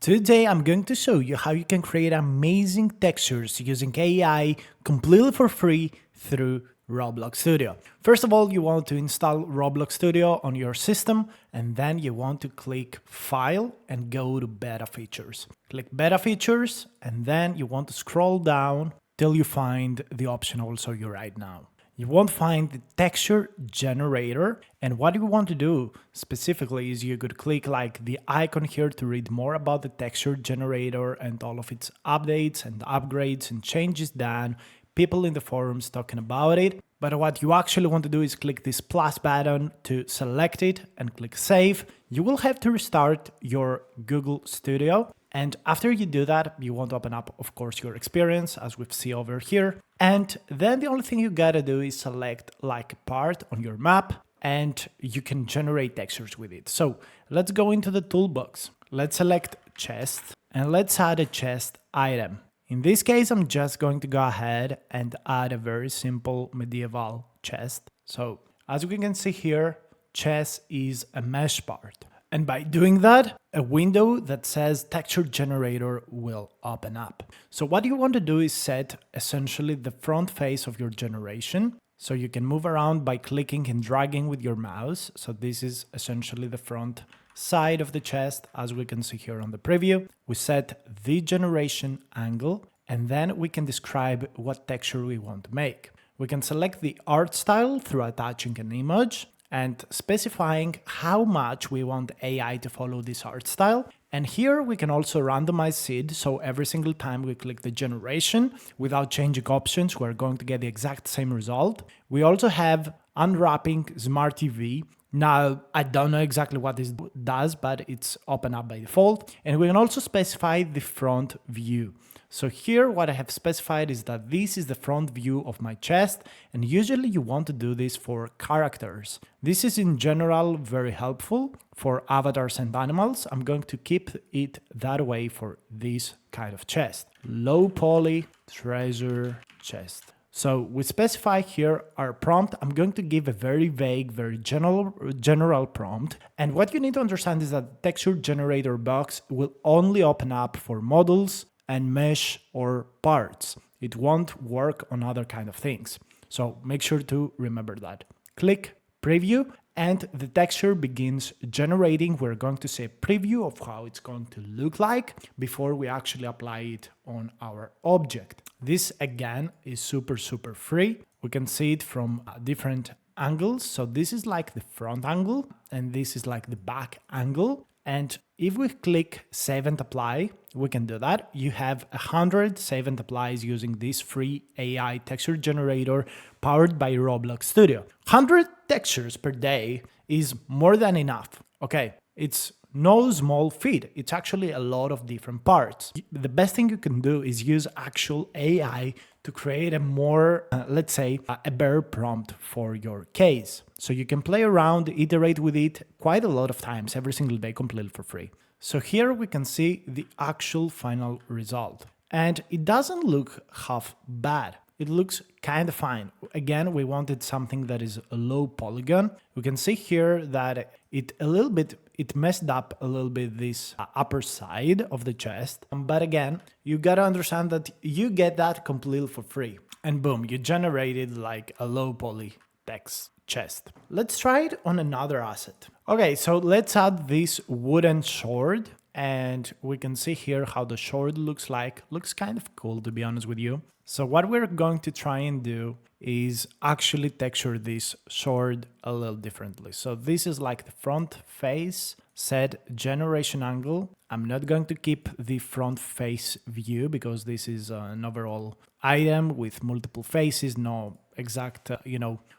Today I'm going to show you how you can create amazing textures using AI completely for free through Roblox Studio. First of all, you want to install Roblox Studio on your system, and then you want to click File and go to Beta Features. Click Beta Features, and then you want to scroll down till you find the option also you right now. You won't find the texture generator, and what you want to do specifically is you could click like the icon here to read more about the texture generator and all of its updates and upgrades and changes done, people in the forums talking about it. But what you actually want to do is click this plus button to select it and click save. You will have to restart your Google Studio. And after you do that, you want to open up, of course, your experience as we see over here. And then the only thing you gotta do is select like a part on your map and you can generate textures with it. So let's go into the toolbox. Let's select chest and let's add a chest item. In this case, I'm just going to go ahead and add a very simple medieval chest. So as we can see here, chest is a mesh part. And by doing that, a window that says texture generator will open up. So what you want to do is set essentially the front face of your generation. So you can move around by clicking and dragging with your mouse. So this is essentially the front side of the chest, as we can see here on the preview. We set the generation angle, and then we can describe what texture we want to make. We can select the art style through attaching an image and specifying how much we want AI to follow this art style. And here we can also randomize seed, so every single time we click the generation, without changing options, we're going to get the exact same result. We also have unwrapping Smart TV. Now, I don't know exactly what this does, but it's open up by default. And we can also specify the front view. So here what I have specified is that this is the front view of my chest, and usually you want to do this for characters. This is in general very helpful for avatars and animals. I'm going to keep it that way for this kind of chest. Low poly treasure chest. So we specify here our prompt. I'm going to give a very vague, very general prompt. And what you need to understand is that the texture generator box will only open up for models and mesh or parts. It won't work on other kind of things. So make sure to remember that. Click preview and the texture begins generating. We're going to see a preview of how it's going to look like before we actually apply it on our object. This again is super free. We can see it from different angles. So this is like the front angle and this is like the back angle. And if we click save and apply, we can do that. You have 100 save and applies using this free AI texture generator powered by Roblox Studio. 100 textures per day is more than enough. Okay, it's no small feat. It's actually a lot of different parts. The best thing you can do is use actual AI to create a more, let's say, a better prompt for your case. So you can play around, iterate with it quite a lot of times, every single day, completely for free. So here we can see the actual final result. And it doesn't look half bad. It looks kind of fine. Again, we wanted something that is a low polygon. We can see here that it messed up a little bit this upper side of the chest. But again, you gotta understand that you get that completely for free. And boom, you generated like a low poly text chest. Let's try it on another asset. Okay, so let's add this wooden sword. And we can see here how the sword looks like. Looks kind of cool, to be honest with you. So what we're going to try and do is actually texture this sword a little differently. So this is like the front face, set generation angle. I'm not going to keep the front face view because this is an overall item with multiple faces, no exact,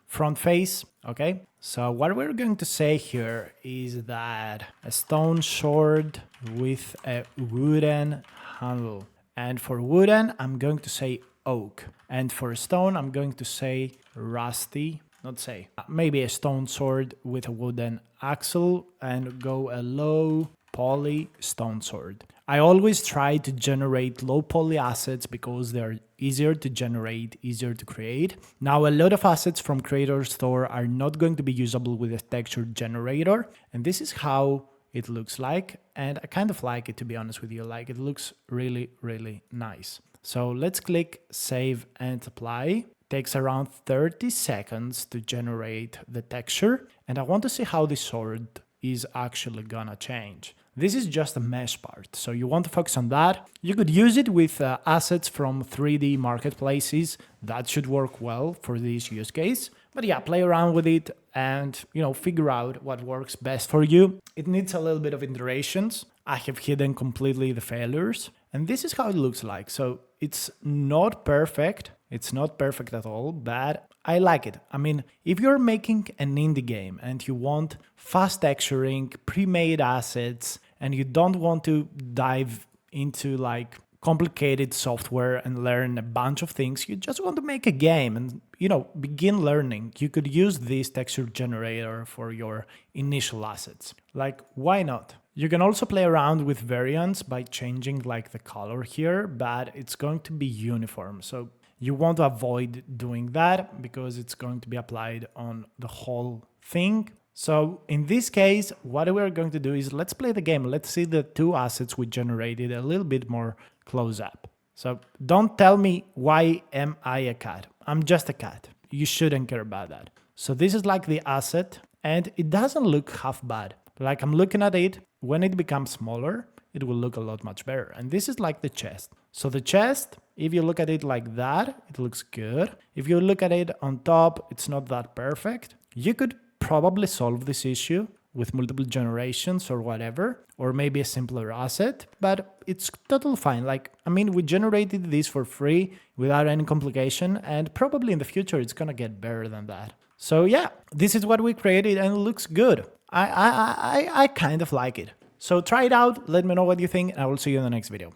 front face. Okay. So what we're going to say here is that a stone sword with a wooden handle. And for wooden, I'm going to say oak. And for stone, I'm going to say rusty. Maybe a stone sword with a wooden axle and go a low poly stone sword. I always try to generate low poly assets because they're easier to generate, easier to create. Now, a lot of assets from Creator Store are not going to be usable with a texture generator, and this is how it looks like. And I kind of like it, to be honest with you. Like, it looks really, really nice. So let's click save and apply. Takes around 30 seconds to generate the texture. And I want to see how the sword is actually gonna change. This is just a mesh part, so you want to focus on that. You could use it with assets from 3D marketplaces. That should work well for this use case. But yeah, play around with it and, figure out what works best for you. It needs a little bit of iterations. I have hidden completely the failures. And this is how it looks like. So it's not perfect. It's not perfect at all, but I like it. I mean, if you're making an indie game and you want fast texturing, pre-made assets, and you don't want to dive into like complicated software and learn a bunch of things, you just want to make a game and, begin learning, you could use this texture generator for your initial assets. Like, why not? You can also play around with variants by changing like the color here, but it's going to be uniform. So you want to avoid doing that because it's going to be applied on the whole thing. So in this case, what we're going to do is let's play the game. Let's see the two assets we generated a little bit more close up. So don't tell me why am I a cat. I'm just a cat. You shouldn't care about that. So this is like the asset and it doesn't look half bad. Like I'm looking at it, when it becomes smaller, it will look a lot much better. And this is like the chest. So the chest, if you look at it like that, it looks good. If you look at it on top, it's not that perfect. You could probably solve this issue with multiple generations or whatever, or maybe a simpler asset, but it's totally fine. Like, I mean, we generated this for free without any complication, and probably in the future, it's gonna get better than that. So yeah, this is what we created and it looks good. I kind of like it. So try it out, let me know what you think, and I will see you in the next video.